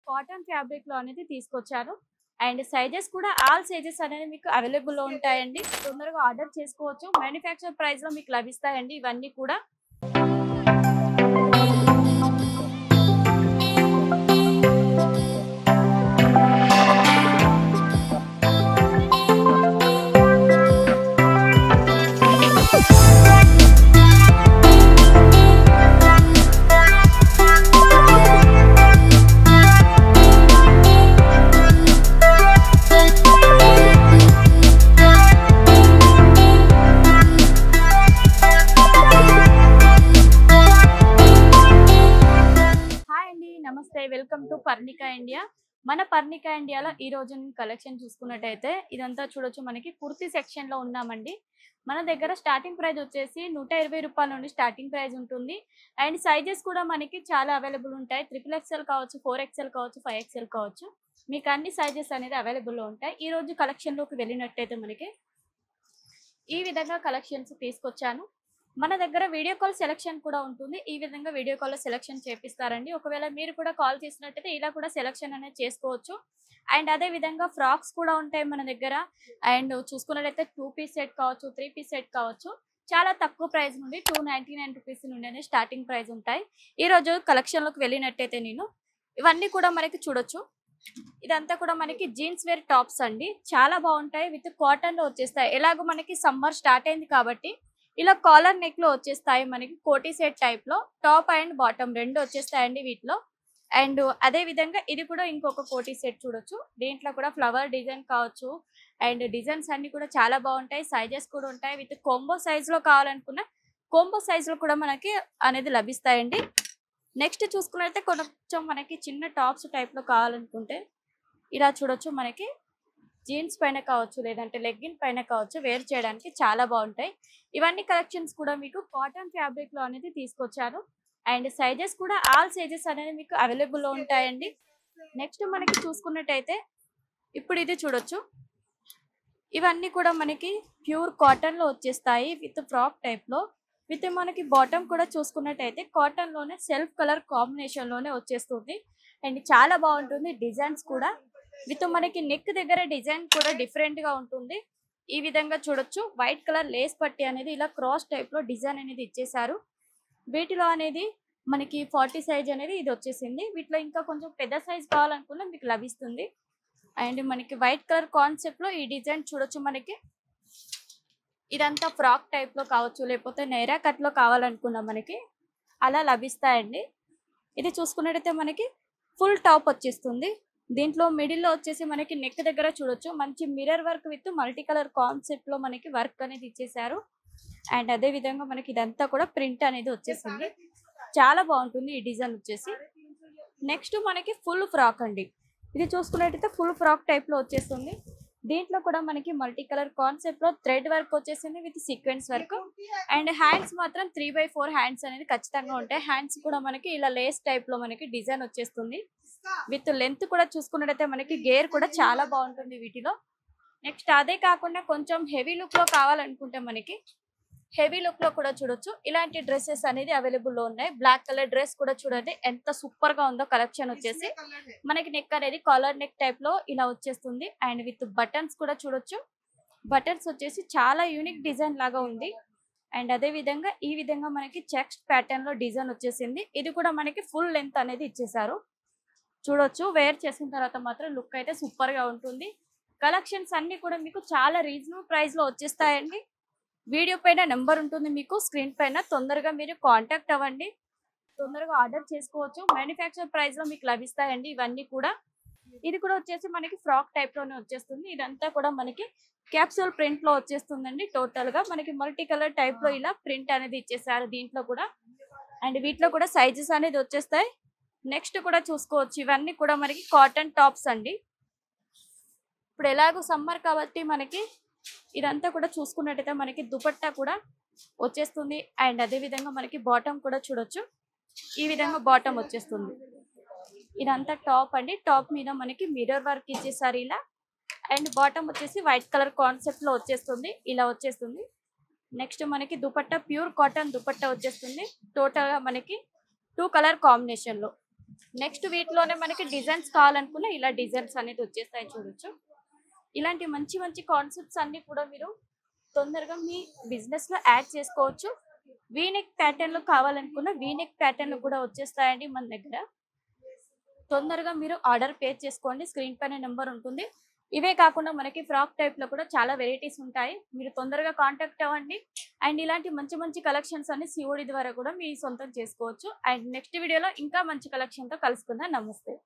Cotton fabric లో అనేది తీసుకొచ్చాను. అండ్ సైజెస్ కూడా ఆల్ సైజెస్ అనేది మీకు అవైలబుల్ లో ఉంటాయండి. తొందరగా ఆర్డర్ చేసుకోవచ్చు. మ్యానుఫ్యాక్చర్ ప్రైస్ లో మీకు లభిస్తాయండి ఇవన్నీ కూడా. నమస్తే, వెల్కమ్ టు పర్ణికా ఇండియా. మన పర్ణికా ఇండియాలో ఈ రోజు కలెక్షన్ చూసుకున్నట్టయితే ఇదంతా చూడొచ్చు. మనకి కుర్తీ సెక్షన్ లో ఉన్నామండి. మన దగ్గర స్టార్టింగ్ ప్రైస్ వచ్చేసి 120 రూపాయల నుండి స్టార్టింగ్ ప్రైస్ ఉంటుంది. అండ్ సైజెస్ కూడా మనకి చాలా అవైలబుల్ ఉంటాయి. XXL కావచ్చు, 4XL కావచ్చు, 5XL కావచ్చు. మీకు అన్ని సైజెస్ అనేది అవైలబుల్ లో ఉంటాయి. ఈ రోజు కలెక్షన్ లోకి వెళ్ళినట్టయితే మనకి ఈ విధంగా కలెక్షన్స్ తీసుకొచ్చాను. మన దగ్గర వీడియో కాల్ సెలెక్షన్ కూడా ఉంటుంది. ఈ విధంగా వీడియో కాల్ సెలెక్షన్ చేపిస్తారండి. ఒకవేళ మీరు కూడా కాల్ చేసినట్టయితే ఇలా కూడా సెలెక్షన్ అనేది చేసుకోవచ్చు. అండ్ అదే విధంగా ఫ్రాక్స్ కూడా ఉంటాయి మన దగ్గర. అండ్ చూసుకున్నట్టయితే 2 పీస్ సెట్ కావచ్చు, 3 పీస్ సెట్ కావచ్చు. చాలా తక్కువ ప్రైస్ నుండి 299 రూపీస్ నుండి స్టార్టింగ్ ప్రైస్ ఉంటాయి. ఈ రోజు కలెక్షన్ లోకి వెళ్ళినట్టయితే నేను ఇవన్నీ కూడా మనకి చూడొచ్చు. ఇదంతా కూడా మనకి జీన్స్ వేర్ టాప్స్ అండి. చాలా బాగుంటాయి. విత్ కాటన్ లో వచ్చేస్తాయి. ఎలాగో మనకి సమ్మర్ స్టార్ట్ అయింది కాబట్టి ఇలా కాలర్ నెక్ లో వచ్చేస్తాయి. మనకి కోటీ సెట్ టైప్ లో టాప్ అండ్ బాటమ్ రెండు వచ్చేస్తాయండి వీటిలో. అండ్ అదే విధంగా ఇది కూడా ఇంకొక కోటీ సెట్ చూడొచ్చు. దీంట్లో కూడా ఫ్లవర్ డిజైన్ కావచ్చు. అండ్ డిజైన్స్ అన్ని కూడా చాలా బాగుంటాయి. సైజెస్ కూడా ఉంటాయి. విత్ కొంబో సైజ్ లో కావాలనుకున్న కొంబో సైజ్ లో కూడా మనకి అనేది లభిస్తాయండి. నెక్స్ట్ చూసుకున్నట్లయితే కొంచెం మనకి చిన్న టాప్స్ టైప్ లో కావాలనుకుంటే ఇలా చూడొచ్చు. మనకి జీన్స్ పైన కావచ్చు, లేదంటే లెగ్గిన్ పైన కావచ్చు, వేర్ చేయడానికి చాలా బాగుంటాయి. ఇవన్నీ కలెక్షన్స్ కూడా మీకు కాటన్ ఫ్యాబ్రిక్ లో అనేది తీసుకొచ్చాను. అండ్ సైజెస్ కూడా ఆల్ సైజెస్ అనేది మీకు అవైలబుల్ లో ఉంటాయండి. నెక్స్ట్ మనకి చూసుకున్నట్టయితే ఇప్పుడు ఇది చూడొచ్చు. ఇవన్నీ కూడా మనకి ప్యూర్ కాటన్ లో వచ్చేస్తాయి. విత్ ఫ్రాక్ టైప్ లో విత్ మనకి బాటమ్ కూడా చూసుకున్నట్టయితే కాటన్ లోనే సెల్ఫ్ కలర్ కాంబినేషన్ లోనే వచ్చేస్తుంది. అండ్ చాలా బాగుంటుంది. డిజైన్స్ కూడా విత్ మనకి నెక్ దగ్గర డిజైన్ కూడా డిఫరెంట్ గా ఉంటుంది. ఈ విధంగా చూడొచ్చు. వైట్ కలర్ లేస్ పట్టి అనేది ఇలా క్రాస్ టైప్ లో డిజైన్ అనేది ఇచ్చేసారు. వీటిలో అనేది మనకి 40 సైజ్ అనేది ఇది వచ్చేసింది. వీటిలో ఇంకా కొంచెం పెద్ద సైజ్ కావాలనుకున్నా మీకు లభిస్తుంది. అండ్ మనకి వైట్ కలర్ కాన్సెప్ట్ లో ఈ డిజైన్ చూడొచ్చు. మనకి ఇదంతా ఫ్రాక్ టైప్ లో కావచ్చు, లేకపోతే నైరా కట్ లో కావాలనుకున్నా మనకి అలా లభిస్తాయండి. ఇది చూసుకున్నట్టయితే మనకి ఫుల్ టాప్ వచ్చేస్తుంది. దీంట్లో మిడిల్ లో వచ్చేసి మనకి నెక్ దగ్గర చూడొచ్చు. మంచి mirror work with multi colour concept లో మనకి వర్క్ అనేది ఇచ్చేసారు. అండ్ అదే విధంగా మనకి ఇదంతా కూడా ప్రింట్ అనేది వచ్చేసింది. చాలా బాగుంటుంది ఈ డిజైన్ వచ్చేసి. నెక్స్ట్ మనకి ఫుల్ ఫ్రాక్ అండి. ఇది చూసుకున్నట్టయితే ఫుల్ ఫ్రాక్ టైప్ లో వచ్చేస్తుంది. దీంట్లో కూడా మనకి మల్టీ కలర్ కాన్సెప్ట్ లో థ్రెడ్ వర్క్ వచ్చేసింది with sequence work. And hands మాత్రం 3/4 హ్యాండ్స్ అనేది ఖచ్చితంగా ఉంటాయి. హ్యాండ్స్ కూడా మనకి ఇలా లేస్ టైప్ లో మనకి డిజైన్ వచ్చేస్తుంది. విత్ లెంత్ కూడా చూసుకున్నట్టయితే మనకి గేర్ కూడా చాలా బాగుంటుంది వీటిలో. నెక్స్ట్ అదే కాకుండా కొంచెం హెవీ లుక్ లో కావాలనుకుంటే మనకి హెవీ లుక్ లో కూడా చూడొచ్చు. ఇలాంటి డ్రెస్సెస్ అనేది అవైలబుల్ లో ఉన్నాయి. బ్లాక్ కలర్ డ్రెస్ కూడా చూడండి ఎంత సూపర్ గా ఉందో. కలెక్షన్ వచ్చేసి మనకి నెక్ అనేది కాలర్ నెక్ టైప్ లో ఇలా వచ్చేస్తుంది. అండ్ విత్ బటన్స్ కూడా చూడొచ్చు. బటన్స్ వచ్చేసి చాలా యూనిక్ డిజైన్ లాగా ఉంది. అండ్ అదే విధంగా ఈ విధంగా మనకి చెక్స్ ప్యాటర్న్ లో డిజైన్ వచ్చేసింది. ఇది కూడా మనకి ఫుల్ లెంత్ అనేది ఇచ్చేసారు. చూడొచ్చు. వేర్ చేసిన తర్వాత మాత్రం లుక్ అయితే సూపర్ గా ఉంటుంది. కలెక్షన్స్ అన్ని కూడా మీకు చాలా రీజనబుల్ ప్రైస్ లో వచ్చేస్తాయండి. వీడియో పైన నెంబర్ ఉంటుంది మీకు స్క్రీన్ పైన. తొందరగా మీరు కాంటాక్ట్ అవ్వండి. తొందరగా ఆర్డర్ చేసుకోవచ్చు. మ్యానుఫ్యాక్చర్ ప్రైస్ లో మీకు లభిస్తాయండి ఇవన్నీ కూడా. ఇది కూడా వచ్చేసి మనకి ఫ్రాక్ టైప్ లోనే వచ్చేస్తుంది. ఇదంతా కూడా మనకి క్యాప్సూల్ ప్రింట్ లో వచ్చేస్తుందండి. టోటల్ గా మనకి మల్టీ కలర్ టైప్ లో ఇలా ప్రింట్ అనేది ఇచ్చేసారు దీంట్లో కూడా. అండ్ వీటిలో కూడా సైజెస్ అనేది వచ్చేస్తాయి. నెక్స్ట్ కూడా చూసుకోవచ్చు. ఇవన్నీ కూడా మనకి కాటన్ టాప్స్ అండి. ఇప్పుడు ఎలాగో సమ్మర్ కాబట్టి మనకి ఇదంతా కూడా చూసుకున్నట్టయితే మనకి దుపట్టా కూడా వచ్చేస్తుంది. అండ్ అదే విధంగా మనకి బాటమ్ కూడా చూడొచ్చు. ఈ విధంగా బాటమ్ వచ్చేస్తుంది. ఇదంతా టాప్ అండి. టాప్ మీద మనకి మిర్రర్ వర్క్ ఇచ్చేసారు ఇలా. అండ్ బాటమ్ వచ్చేసి వైట్ కలర్ కాన్సెప్ట్ లో వచ్చేస్తుంది. ఇలా వచ్చేస్తుంది. నెక్స్ట్ మనకి దుపట్టా ప్యూర్ కాటన్ దుపట్టా వచ్చేస్తుంది. టోటల్ గా మనకి 2 కలర్ కాంబినేషన్ లో నెక్స్ట్ వీటిలోనే మనకి డిజైన్స్ కావాలనుకున్న ఇలా డిజైన్స్ అనేది వచ్చేస్తాయి చూడొచ్చు. ఇలాంటి మంచి మంచి కాన్సెప్ట్స్ అన్ని కూడా మీరు తొందరగా మీ బిజినెస్ లో యాడ్ చేసుకోవచ్చు. వీనెక్ ప్యాటర్న్ లో కావాలనుకున్న వీనెక్ ప్యాటర్న్ లో కూడా వచ్చేస్తాయండి మన దగ్గర. తొందరగా మీరు ఆర్డర్ పే చేసుకోండి, స్క్రీన్ పైన నెంబర్ ఉంటుంది. ఇవే కాకుండా మనకి ఫ్రాక్ టైప్ లో కూడా చాలా వెరైటీస్ ఉంటాయి, మీరు తొందరగా కాంటాక్ట్ అవ్వండి. అండ్ ఇలాంటి మంచి మంచి కలెక్షన్స్ అన్ని సిఓడి ద్వారా కూడా మీ సొంతం చేసుకోవచ్చు. అండ్ నెక్స్ట్ వీడియోలో ఇంకా మంచి కలెక్షన్ తో కలుసుకుందాం. నమస్తే.